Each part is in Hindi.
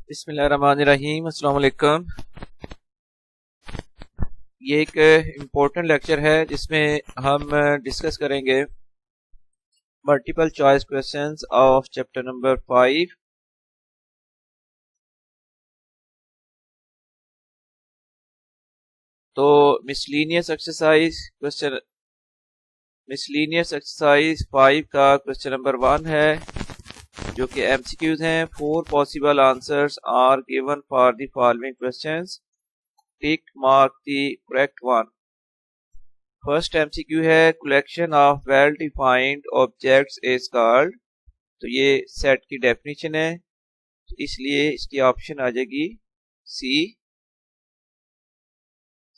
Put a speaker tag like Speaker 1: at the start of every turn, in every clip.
Speaker 1: बिस्मिल्लाहिर्रहमानिर्रहीम। अस्सलाम वालेकुम। ये एक इम्पोर्टेंट लेक्चर है जिसमें हम डिस्कस करेंगे multiple choice questions of chapter number 5। तो मिसलीनियस एक्सरसाइज 5 का क्वेश्चन नंबर 1 है जो कि एमसीक्यूज हैं। 4 possible answers are given for the following questions, tick mark the correct one. First MCQ है collection of well defined objects is called. तो ये सेट की डेफिनेशन है, तो इसलिए इसकी ऑप्शन आ जाएगी सी।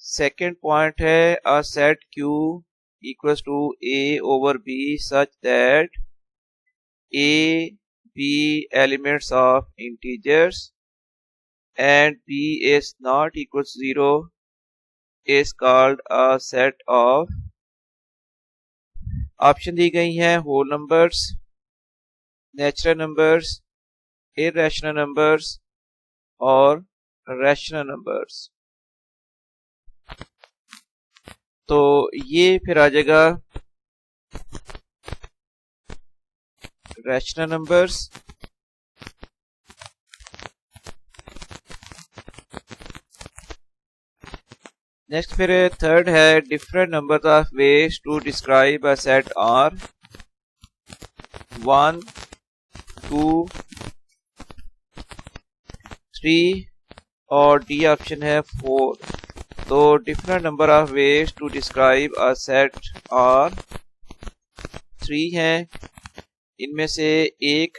Speaker 1: सेकंड पॉइंट है a set Q equals to A over B such that A B elements of integers and B is not equals 0 is called a set of। Option दी गई हैं whole numbers, natural numbers, irrational numbers और रैशनल नंबर्स। तो ये फिर आ जाएगा रैशनल नंबर्स। नेक्स्ट फिर थर्ड है different number of ways to describe a set are 1, 2, 3 और डी ऑप्शन है 4। तो different number of ways to describe a set are 3 हैं। इनमें से एक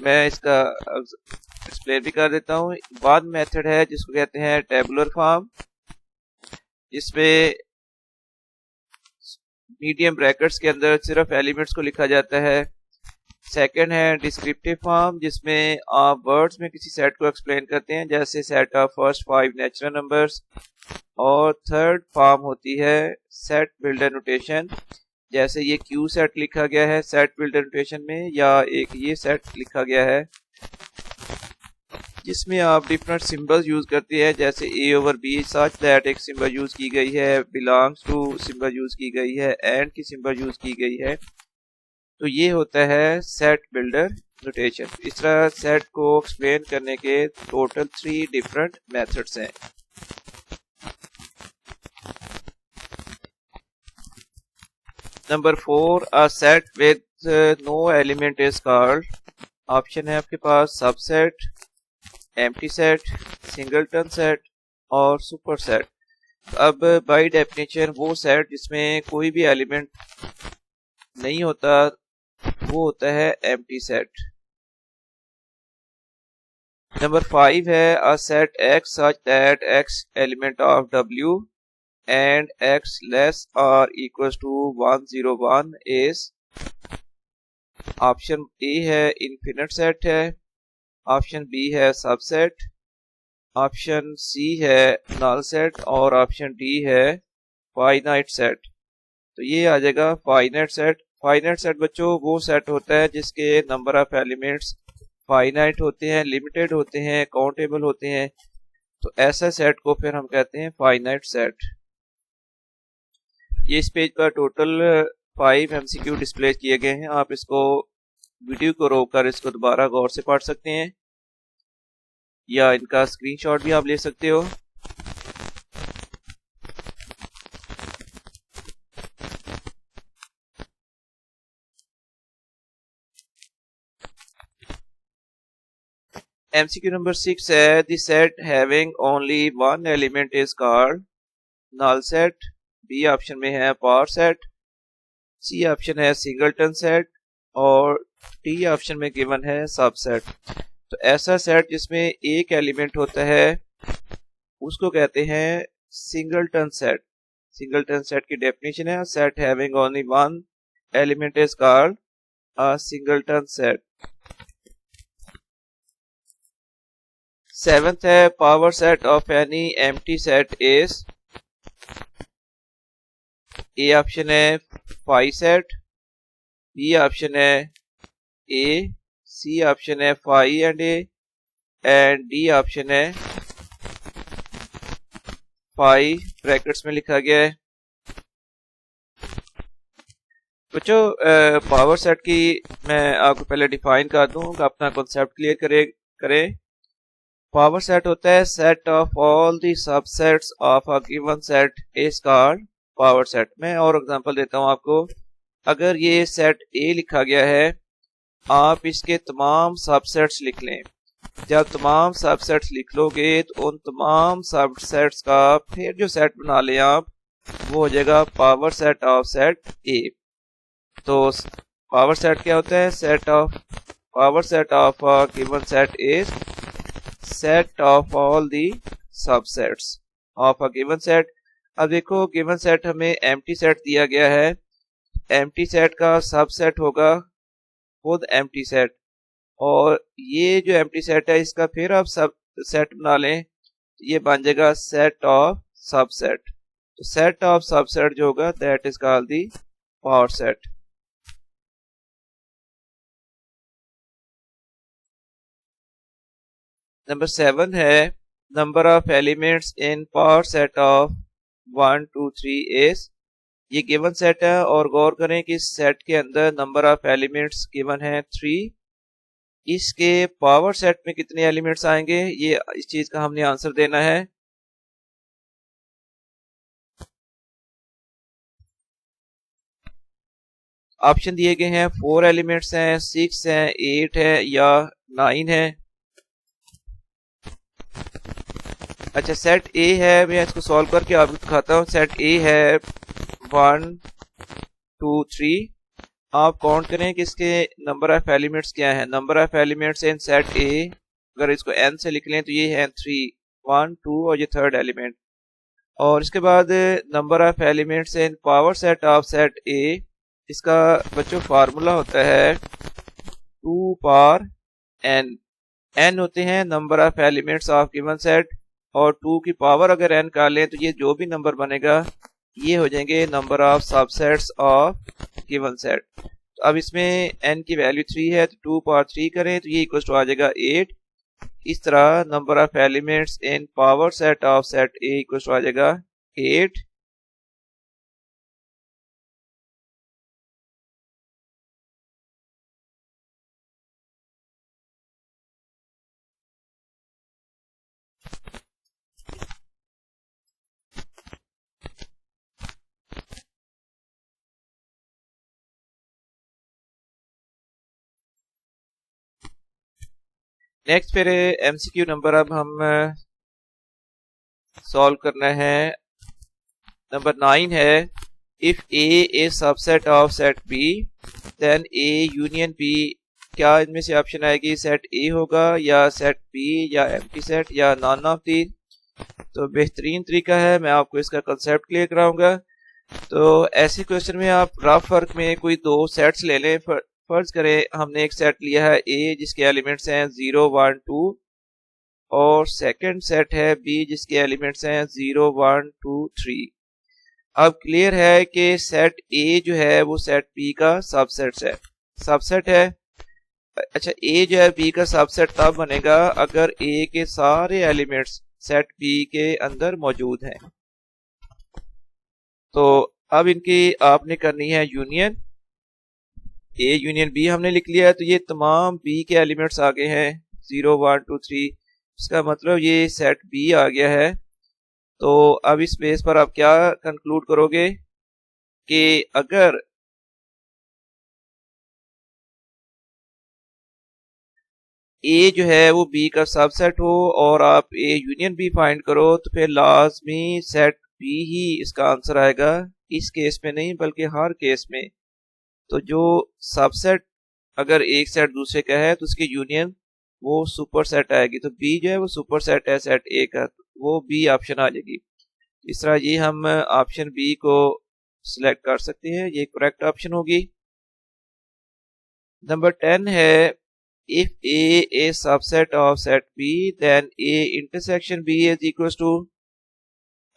Speaker 1: मैं इसका एक्सप्लेन भी कर देता हूँ। बाद मेथड है जिसको कहते हैं टेबुलर फॉर्म, जिसमें मीडियम ब्रैकेट्स के अंदर सिर्फ एलिमेंट्स को लिखा जाता है। सेकंड है डिस्क्रिप्टिव फॉर्म, जिसमें आप वर्ड्स में किसी सेट को एक्सप्लेन करते हैं, जैसे set of first 5 natural numbers. और थर्ड फॉर्म होती है सेट बिल्डर नोटेशन, जैसे ये क्यू सेट लिखा गया है सेट बिल्डर नोटेशन में, या एक ये सेट लिखा गया है जिसमें आप डिफरेंट सिंबल्स यूज करते हैं, जैसे ए ओवर बी सच दैट एक सिंबल यूज की गई है, बिलोंग्स टू सिंबल यूज की गई है, एंड की सिंबल यूज की गई है। तो ये होता है सेट बिल्डर नोटेशन। इस तरह सेट को एक्सप्लेन करने के टोटल 3 डिफरेंट मेथड्स हैं। Number 4 a set with no element is called. Option है आपके पास subset, empty set, singleton set और सुपर सेट। अब बाय डेफिनेशन वो सेट जिसमें कोई भी एलिमेंट नहीं होता वो होता है एम्प्टी सेट। नंबर 5 है a set X such that X element of W and X less और equals to 101 is. Option A है इनफिनिट सेट है, ऑप्शन बी है सबसेट, ऑप्शन सी है नल सेट और ऑप्शन डी है फाइनाइट सेट। तो ये आ जाएगा फाइनाइट सेट। फाइनाइट सेट बच्चों वो सेट होता है जिसके नंबर ऑफ एलिमेंट्स फाइनाइट होते हैं, लिमिटेड होते हैं, काउंटेबल होते हैं। तो ऐसा सेट को फिर हम कहते हैं फाइनाइट सेट। ये इस पेज पर टोटल 5 एमसीक्यू डिस्प्ले किए गए हैं। आप इसको वीडियो को रोककर इसको दोबारा गौर से पढ़ सकते हैं या इनका स्क्रीनशॉट भी आप ले सकते हो। एमसीक्यू नंबर 6 है the set having only one element is called null set. B option में है पावर सेट, सी ऑप्शन है सिंगलटन सेट और डी ऑप्शन में गिवन है सबसेट। तो ऐसा सेट जिसमें एक एलिमेंट होता है उसको कहते हैं सिंगलटन सेट। सिंगलटन सेट की डेफिनेशन है set having only one element is called a singleton set. Seventh है power set of any empty set is. A option है 5 सेट, बी ऑप्शन है ए, सी ऑप्शन है 5 and A and D option है 5 ब्रैकेट्स में लिखा गया है। बच्चों पावर सेट की मैं आपको पहले डिफाइन कर दूं, अपना कॉन्सेप्ट क्लियर करें। पावर सेट होता है set of all the subsets of a given set is called power set. मैं और एग्जांपल देता हूं आपको। अगर ये सेट ए लिखा गया है, आप इसके तमाम सबसेट्स लिख लें। जब तमाम सबसेट्स लिख लोगे तो उन तमाम सबसेट्स का फिर जो सेट बना लें आप, वो हो जाएगा पावर सेट ऑफ सेट ए। तो पावर सेट क्या होता है? Power set of a given set is set of all the subsets of a given set. अब देखो गिवन सेट हमें एम्प्टी सेट दिया गया है। एम्प्टी सेट का सबसेट होगा खुद एम्प्टी सेट, और ये जो एम्प्टी सेट है इसका फिर आप सब सेट बना लें, ये बन जाएगा सेट ऑफ सबसेट। तो सेट ऑफ सबसेट जो होगा that is called the power set. Number 7 है number of elements in power set of 1 2 3 is. ये गिवन सेट है और गौर करें कि इस सेट के अंदर नंबर ऑफ एलिमेंट्स गिवन है 3। इसके पावर सेट में कितने एलिमेंट्स आएंगे, ये इस चीज का हमने आंसर देना है। ऑप्शन दिए गए हैं 4 एलिमेंट्स हैं, 6 हैं, 8 है या 9 है। अच्छा सेट ए है, मैं इसको सॉल्व करके आपको दिखाता हूँ। सेट ए है 1 2 3। आप काउंट करें कि इसके नंबर ऑफ एलिमेंट्स क्या है। Number of elements in set ए, अगर इसको n से लिख लें तो ये है 3, 1 2 और ये थर्ड एलिमेंट। और इसके बाद number of elements in power set of set ए, इसका बच्चों फार्मूला होता है 2 पावर n। n होते हैं number of elements of given set, और 2 की पावर अगर n कर लें तो ये जो भी नंबर बनेगा ये हो जाएंगे number of subsets of given set. तो अब इसमें n की वैल्यू 3 है, तो 2 पावर 3 करें तो ये इक्वल टू आ जाएगा 8। इस तरह number of elements in power set of set A equal to आ जाएगा 8। नेक्स्ट फिर एमसीक्यू नंबर अब हम सॉल्व करना है। नंबर 9 है if A is subset of set B then A union B. क्या इनमें से ऑप्शन आएगी? सेट ए होगा या सेट बी या एम्प्टी सेट या नॉन ऑफ दी। तो बेहतरीन तरीका है, मैं आपको इसका कंसेप्ट क्लियर कराऊंगा। तो ऐसे क्वेश्चन में आप रफ वर्क में कोई दो सेट्स ले लें। फर्ज करें हमने एक सेट लिया है ए जिसके एलिमेंट्स हैं 0 1 2, और सेकंड सेट है बी जिसके एलिमेंट्स हैं 0 1 2 3। अब क्लियर है कि सेट ए जो है वो सेट बी का सबसेट है। अच्छा ए जो है बी का सबसेट तब बनेगा अगर ए के सारे एलिमेंट्स सेट बी के अंदर मौजूद हैं। तो अब इनकी आपने करनी है यूनियन। ए यूनियन बी हमने लिख लिया है, तो ये तमाम बी के एलिमेंट्स आ गए हैं 0 1 2 3। इसका मतलब ये सेट बी आ गया है। तो अब इस बेस पर आप क्या कंक्लूड करोगे कि अगर ए जो है वो बी का सबसेट हो और आप ए यूनियन बी फाइंड करो, तो फिर लाजमी सेट बी ही इसका आंसर आएगा। इस केस में नहीं बल्कि हर केस में। तो जो सबसेट अगर एक सेट दूसरे का है तो उसकी यूनियन वो सुपर सेट आएगी। तो बी जो है वो सुपर सेट है सेट ए का, तो वो बी ऑप्शन आ जाएगी। इस तरह ये हम ऑप्शन बी को सिलेक्ट कर सकते हैं, ये करेक्ट ऑप्शन होगी। नंबर 10 है if A is subset of set B then A intersection B is equal to.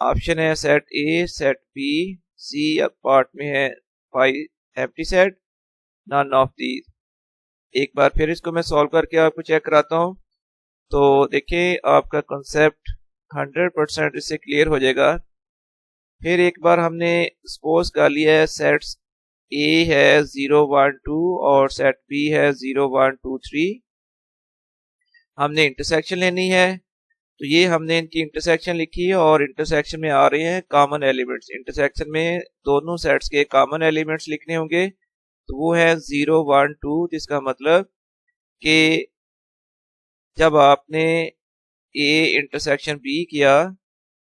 Speaker 1: Option है set A set B C, अब पार्ट में है 5 empty set none of these. एक बार फिर इसको मैं सॉल्व करके आपको चेक कराता हूं। तो देखिए आपका कॉन्सेप्ट 100% इससे क्लियर हो जाएगा। फिर एक बार हमने सपोज कर लिया है सेट्स ए है 0 1 2 और सेट बी है 0 1 2 3। हमने इंटरसेक्शन लेनी है, तो ये हमने इनकी इंटरसेक्शन लिखी है और इंटरसेक्शन में आ रहे हैं कॉमन एलिमेंट्स। इंटरसेक्शन में दोनों सेट्स के कॉमन एलिमेंट्स लिखने होंगे, तो वो है 0 1 2। जिसका मतलब कि जब आपने ए इंटरसेक्शन बी किया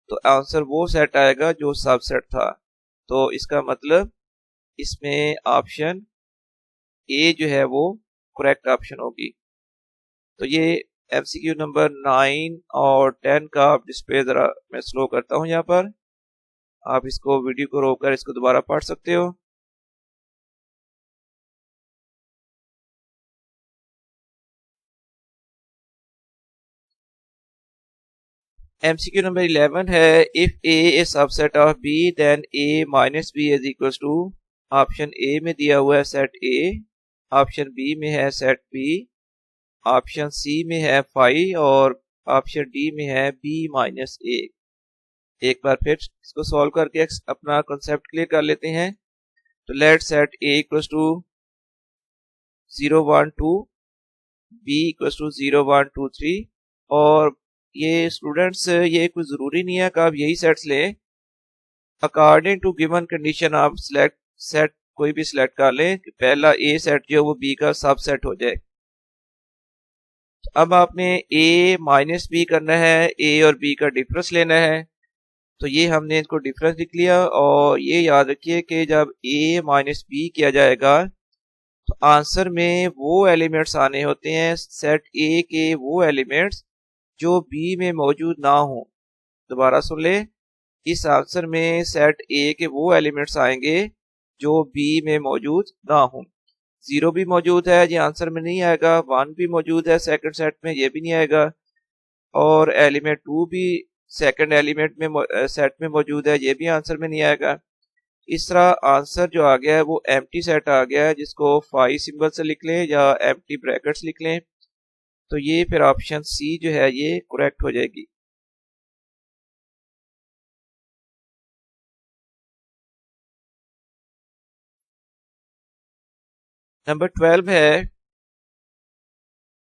Speaker 1: तो आंसर वो सेट आएगा जो सबसेट था। तो इसका मतलब इसमें ऑप्शन ए जो है वो करेक्ट ऑप्शन होगी। तो ये एमसीक्यू नंबर 9 और 10 का आप डिस्प्ले ज़रा मैं स्लो करता हूँ यहाँ पर। आप इसको वीडियो को रोककर इसको दोबारा पढ़ सकते हो। एमसीक्यू नंबर 11 है, if A is subset of B then A minus B is equal to. Option A में दिया हुआ है सेट ए, ऑप्शन बी में है सेट बी, ऑप्शन सी में है 5 और ऑप्शन डी में है बी माइनस ए। एक बार फिर इसको सॉल्व करके अपना कॉन्सेप्ट क्लियर कर लेते हैं। तो let set A equal to 0 1 2, B equal to 0 1 2 3। और ये स्टूडेंट्स ये कोई ज़रूरी नहीं है कि आप यही सेट्स लें। अकॉर्डिंग टू गिवन कंडीशन आप सिलेक्ट सेट कोई भी सिलेक्ट कर लें कि पहला ए सेट जो है वो बी का सब सेट हो जाए। अब आपने ए माइनस बी करना है, ए और बी का डिफरेंस लेना है। तो ये हमने इसको डिफरेंस लिख लिया और ये याद रखिए कि जब ए माइनस बी किया जाएगा तो आंसर में वो एलिमेंट्स आने होते हैं सेट ए के, वो एलिमेंट्स जो बी में मौजूद ना हो। दोबारा सुन ले, इस आंसर में सेट ए के वो एलिमेंट्स आएंगे जो बी में मौजूद ना हो। 0 भी मौजूद है, ये आंसर में नहीं आएगा। 1 भी मौजूद है सेकंड सेट में, ये भी नहीं आएगा। और एलिमेंट 2 भी सेकंड एलिमेंट में सेट में मौजूद है, ये भी आंसर में नहीं आएगा। इस तरह आंसर जो आ गया है वो एम्प्टी सेट आ गया है, जिसको 5 सिंबल से लिख लें या एम्प्टी ब्रैकेट्स लिख लें। तो ये फिर ऑप्शन सी जो है ये करेक्ट हो जाएगी। नंबर 12 है,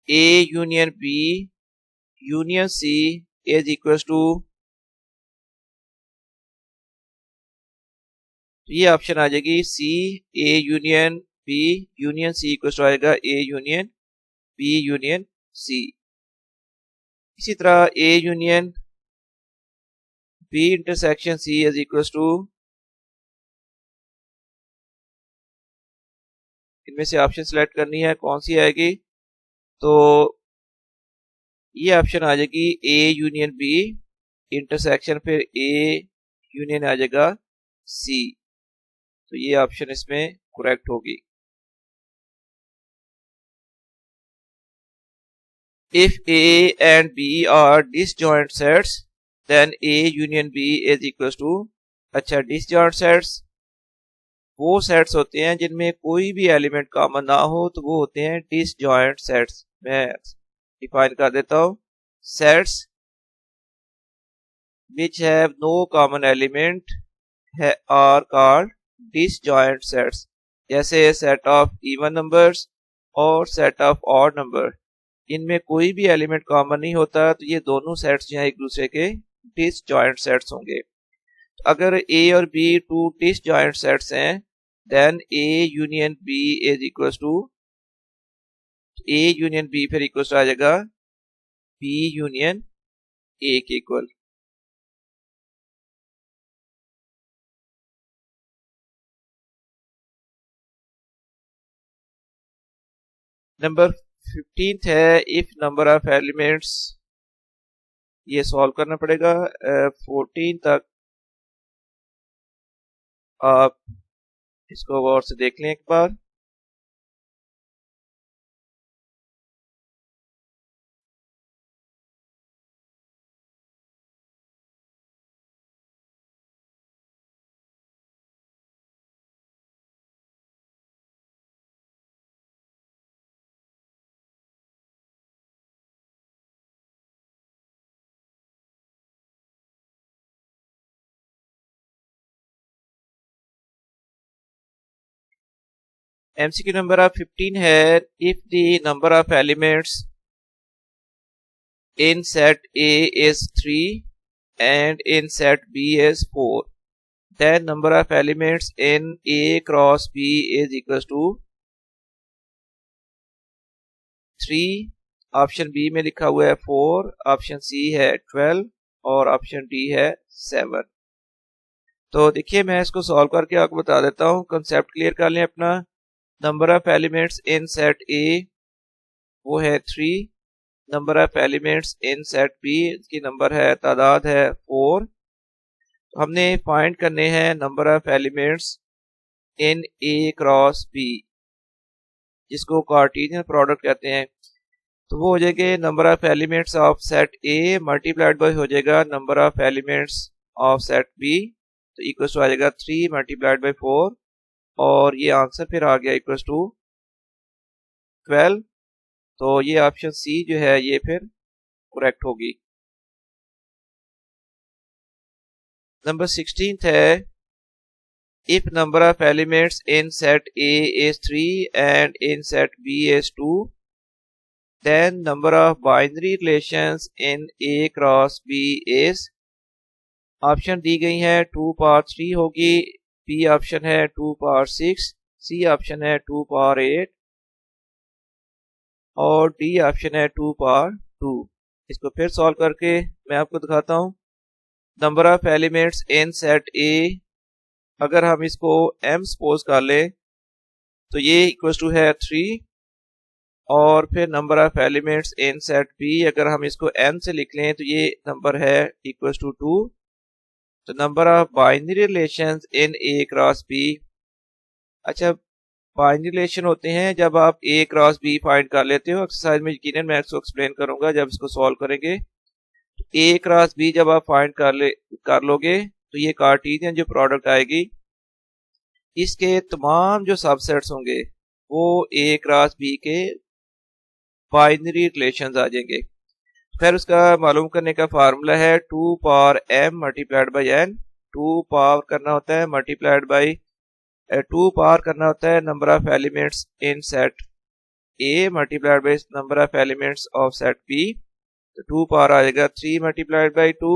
Speaker 1: A union B union C is equal to. ये ऑप्शन आ जाएगी C A union B union C equal to आएगा A union B union C. इसी तरह A union B intersection C is equal to. इनमें से ऑप्शन सेलेक्ट करनी है, कौन सी आएगी। तो ये ऑप्शन आ जाएगी ए यूनियन बी इंटरसेक्शन फिर ए यूनियन आ जाएगा सी। तो ये ऑप्शन इसमें करेक्ट होगी। If A and B are disjoint sets then A union B is equal to. अच्छा, डिसजॉइंट सेट्स वो सेट्स होते हैं जिनमें कोई भी एलिमेंट कॉमन ना हो, तो वो होते हैं डिसजॉइंट सेट्स। मैं डिफाइन कर देता हूं, sets which have no common element are called disjoint sets। जैसे सेट ऑफ इवन नंबर्स और सेट ऑफ ऑड नंबर, इनमें कोई भी एलिमेंट कॉमन नहीं होता, तो ये दोनों सेट्स जो हैं एक दूसरे के डिसजॉइंट सेट्स होंगे। अगर ए और बी टू डिसजॉइंट सेट्स हैं then A union B is equal to. A union B फिर इक्वल टू आ जाएगा बी यूनियन ए के इक्वल। नंबर 15 है, इफ नंबर ऑफ एलिमेंट्स। ये सॉल्व करना पड़ेगा 14 तक। आप इसको गौर से देख लें एक बार। MCQ नंबर ऑफ 15 है, if the number of elements in set A is 3 and in set B is 4, then number of elements in A cross B is equals to 3, option B में लिखा हुआ है 4, ऑप्शन सी है 12 और ऑप्शन डी है 7। तो देखिए मैं इसको सॉल्व करके आपको बता देता हूँ, कंसेप्ट क्लियर कर लें अपना। Number of elements in set A वो है 3, number of elements in set B इसकी नंबर है तादाद है 4। तो हमने फाइंड करने हैं number of elements in A cross B, जिसको कार्टेशियन प्रोडक्ट कहते हैं। तो वो हो जाएगा number of elements of set A multiplied by हो जाएगा number of elements of set B, तो इक्वल टू आ जाएगा 3 मल्टीप्लाइड बाय 4 और ये आंसर फिर आ गया इक्वल टू 12। तो ये ऑप्शन सी जो है ये फिर करेक्ट होगी। नंबर 16 है, if number of elements in set A is 3 and in set B is 2, then number of binary relations in A cross B is, option दी गई है 2 पावर 3 होगी, बी ऑप्शन है 2 पावर 6, सी ऑप्शन है 2 पावर 8 और डी ऑप्शन है 2 पावर 2। इसको फिर सॉल्व करके मैं आपको दिखाता हूँ। Number of elements in set ए, अगर हम इसको m सपोज कर ले तो ये इक्वल टू है 3 और फिर number of elements in set B अगर हम इसको n से लिख लें तो ये नंबर है इक्वल टू 2। तो number of binary relations in A cross B, अच्छा बाइनरी रिलेशन होते हैं जब आप ए क्रॉस बी फाइंड कर लेते हो। एक्सरसाइज में यकीनन मैं इसको एक्सप्लेन करूंगा जब इसको सॉल्व करेंगे। तो ए क्रॉस बी जब आप फाइंड कर लोगे तो ये कार्टेशियन जो प्रोडक्ट आएगी इसके तमाम जो सबसेट्स होंगे वो ए क्रॉस बी के बाइनरी रिलेशंस आ जाएंगे। फिर उसका मालूम करने का फार्मूला है 2 power m multiplied by n, 2 power करना होता है मल्टीप्लाइड बाई 2 पावर करना होता है number of elements in set A multiplied by number of elements of set B. तो 2 पावर आ जाएगा 3 मल्टीप्लाइड बाई 2,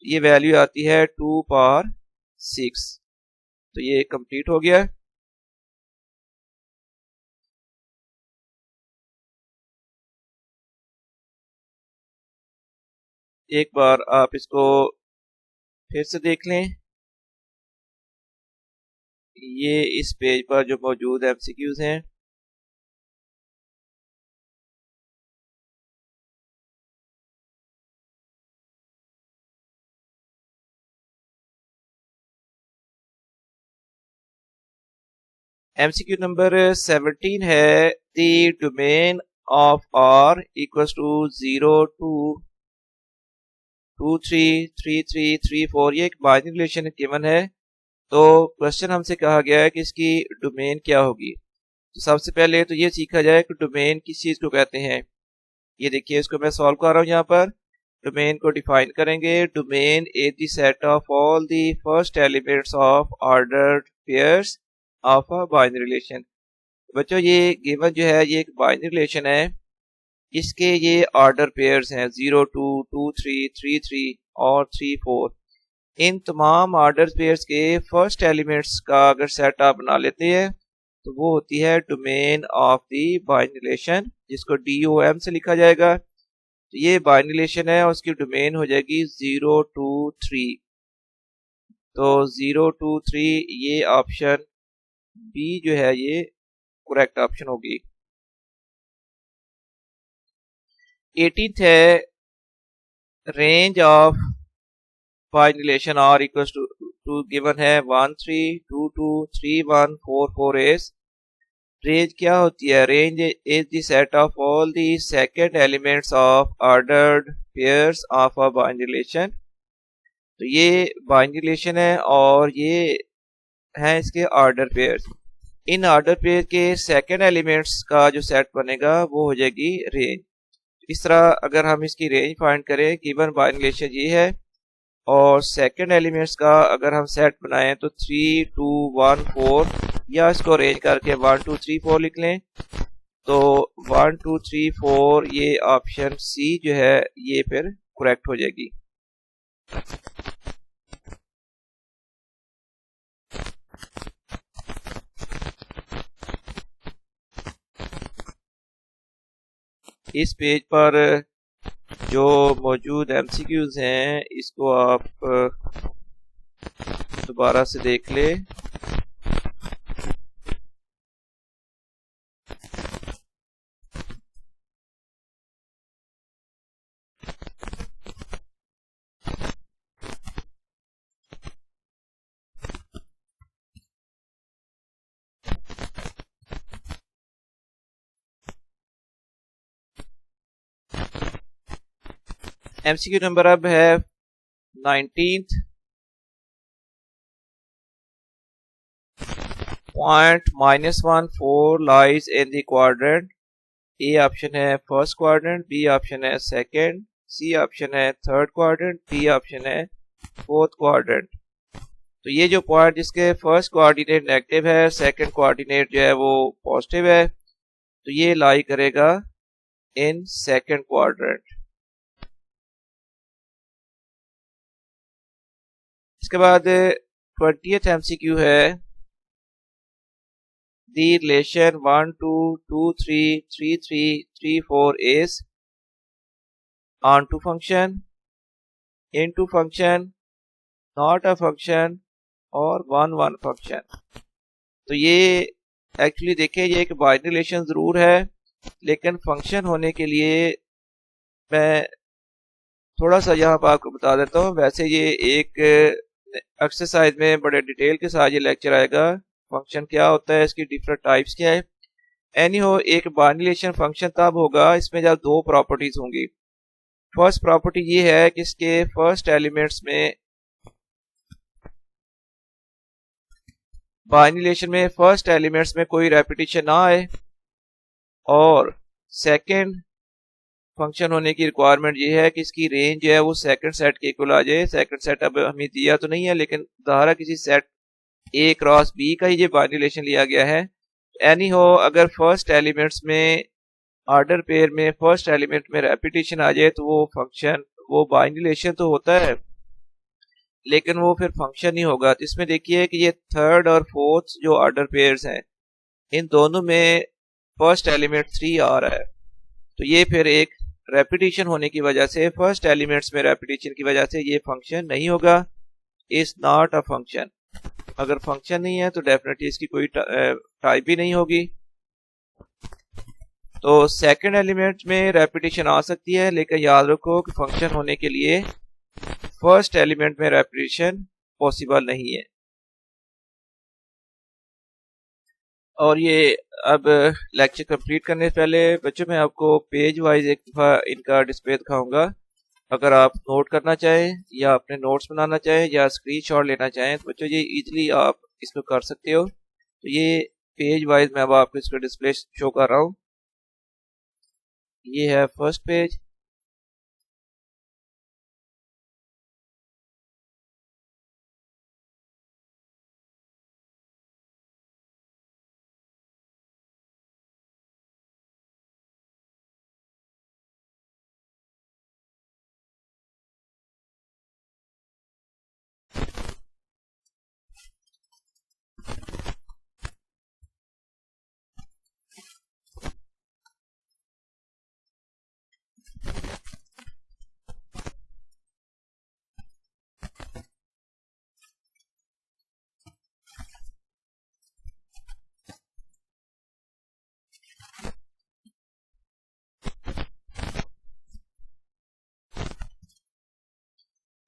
Speaker 1: ये वैल्यू आती है 2 पावर 6। तो ये कंप्लीट हो गया। एक बार आप इसको फिर से देख लें, ये इस पेज पर जो मौजूद एमसीक्यूज हैं। एमसीक्यू नंबर 17 है, the domain of R equals to 0 2 2 3 3 3 3 4, ये एक बाइनरी रिलेशन गिवन है। तो क्वेश्चन हमसे कहा गया है कि इसकी डोमेन क्या होगी। तो सबसे पहले तो ये सीखा जाए कि डोमेन किस चीज को कहते हैं। ये देखिए इसको मैं सॉल्व कर रहा हूँ। यहाँ पर डोमेन को डिफाइन करेंगे। Domain is the set of all the first elements of ordered pairs of a binary relation. बच्चों ये गिवन जो है ये एक बाइनरी रिलेशन है, इसके ये ऑर्डर पेयर्स हैं 0 2 2 3 3 3 और 3 4। इन तमाम ऑर्डर पेयर्स के फर्स्ट एलिमेंट्स का अगर सेट आप बना लेते हैं तो वो होती है domain of the binary relation, जिसको DOM से लिखा जाएगा। तो ये बाइनरी रिलेशन है और उसकी डोमेन हो जाएगी 0 2 3। तो 0 2 3 ये ऑप्शन बी जो है ये करेक्ट ऑप्शन होगी। 18th है, range of binary relation R equals to given है 1 3 2 2 3 1 4 4 is। रेंज क्या होती है? Range is the set of all the second elements of ordered pairs of a binary relation. तो ये बाइनरी रिलेशन है और ये हैं इसके order pairs. In order pair के सेकंड एलिमेंट्स का जो सेट बनेगा वो हो जाएगी रेंज। इस तरह अगर हम इसकी रेंज फाइंड करें, गिवन बाइनरी रिलेशन ये है और सेकंड एलिमेंट्स का अगर हम सेट बनाएं तो 3 2 1 4 या इसको अरेंज करके 1 2 3 4 लिख लें। तो 1 2 3 4 ये ऑप्शन सी जो है ये फिर करेक्ट हो जाएगी। इस पेज पर जो मौजूद MCQs हैं इसको आप दोबारा से देख ले। MCQ नंबर अब है 19th। Point -1 4 lies in the quadrant। A option है फर्स्ट क्वाड्रेंट, बी ऑप्शन है सेकंड, सी ऑप्शन है थर्ड क्वाड्रेंट, डी ऑप्शन है फोर्थ क्वाड्रेंट। तो ये जो पॉइंट जिसके फर्स्ट कोऑर्डिनेट नेगेटिव है, सेकंड कोऑर्डिनेट जो है वो पॉजिटिव है, तो ये लाई करेगा इन सेकंड क्वाड्रेंट। इसके बाद 20th MCQ है the relation 1 2 2 3 3 3 3 4 is onto function, into function, not a function और 1 1 फंक्शन। तो ये एक्चुअली देखिए ये एक बाइनरी रिलेशन जरूर है, लेकिन फंक्शन होने के लिए मैं थोड़ा सा यहाँ पर आपको बता देता हूँ। वैसे ये एक एक्सरसाइज में बड़े डिटेल के साथ ये लेक्चर आएगा, फंक्शन क्या होता है, इसकी डिफरेंट टाइप्स क्या है। एनी हो, एक बाइनरी रिलेशन फंक्शन तब होगा इसमें जब दो प्रॉपर्टीज होंगी। फर्स्ट प्रॉपर्टी ये है कि इसके फर्स्ट एलिमेंट्स में बाइनरी रिलेशन में फर्स्ट एलिमेंट्स में कोई रेपिटेशन ना आए, और सेकंड फंक्शन होने की रिक्वायरमेंट ये है कि इसकी रेंज जो है वो सेकंड सेट के इक्वल आ जाए। सेकंड सेट अब हमें दिया तो नहीं है, लेकिन ज़ाहिर किसी सेट ए क्रॉस बी का ही ये बाइनरी रिलेशन लिया गया है। एनी हो, अगर फर्स्ट एलिमेंट्स में ऑर्डर पेयर में फर्स्ट एलिमेंट में रेपिटेशन आ जाए तो वो फंक्शन, वो बाइनरी रिलेशन तो होता है लेकिन वो फिर फंक्शन नहीं होगा। तो इसमें देखिए कि ये थर्ड और फोर्थ जो ऑर्डर पेयर्स हैं इन दोनों में फर्स्ट एलिमेंट 3 आ रहा है, तो ये फिर एक रेपिटेशन होने की वजह से, फर्स्ट एलिमेंट्स में रेपिटेशन की वजह से ये फंक्शन नहीं होगा, इज नॉट अ फंक्शन। अगर फंक्शन नहीं है तो डेफिनेटली इसकी कोई टाइप भी नहीं होगी। तो सेकंड एलिमेंट में रेपिटेशन आ सकती है, लेकिन याद रखो कि फंक्शन होने के लिए फर्स्ट एलिमेंट में रेपिटेशन पॉसिबल नहीं है। और ये अब लेक्चर कंप्लीट करने से पहले बच्चों मैं आपको पेज वाइज एक दफ़ा इनका डिस्प्ले दिखाऊंगा। अगर आप नोट करना चाहें या अपने नोट्स बनाना चाहें या स्क्रीनशॉट लेना चाहें तो बच्चों ये इजीली आप इसको कर सकते हो। तो ये पेज वाइज मैं अब आपको इसका डिस्प्ले शो कर रहा हूँ। ये है फर्स्ट पेज,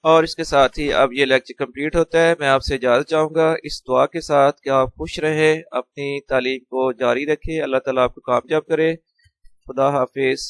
Speaker 1: और इसके साथ ही अब ये लेक्चर कंप्लीट होता है। मैं आपसे इजाज़त चाहूँगा इस दुआ के साथ कि आप खुश रहें, अपनी तालीम को जारी रखें, अल्लाह ताला आपको कामयाब करे। खुदा हाफिज़।